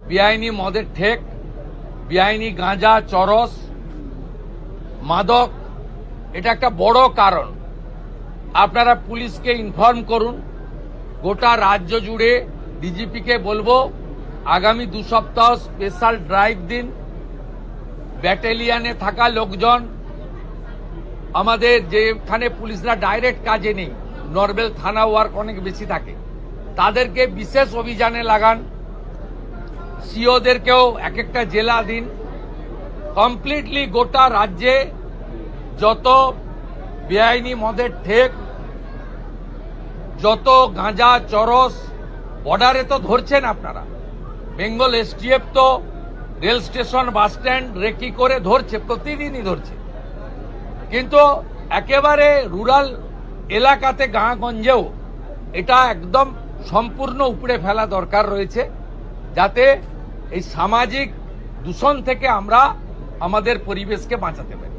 বেআইনি মদের ঠেক, বেআইনি গাঁজা, চরস, মাদক, এটা একটা বড় কারণ। আপনারা পুলিশকে ইনফর্ম করুন। গোটা রাজ্য জুড়ে ডিজিপিকে বলবো আগামী 2 সপ্তাহ স্পেশাল ড্রাইভ দিন। ব্যাটালিয়নে থাকা লোকজন, আমাদের যেখানে পুলিশরা ডাইরেক্ট কাজে নেই, নর্মাল থানা ওয়ার্ক অনেক বেশি থাকে, তাদেরকে বিশেষ অভিযানে লাগান। সিওদেরকেও এক একটা জেলা দিন। কমপ্লিটলি গোটা রাজ্যে যত বেআইনি মদের ঠেক, যত গাঁজা, চরস, বর্ডারে তো ধরছেন আপনারা। বেঙ্গল এসটিএফ তো rail station, bus stand recce করে ধরছে, প্রতিদিনই ধরছে। কিন্তু একেবারে রুরাল এলাকাতে, গাঁগঞ্জেও এটা একদম সম্পূর্ণ উপড়ে ফেলা দরকার রয়েছে, যাতে এই সামাজিক দূষণ থেকে আমরা আমাদের পরিবেশকে বাঁচাতে পারি।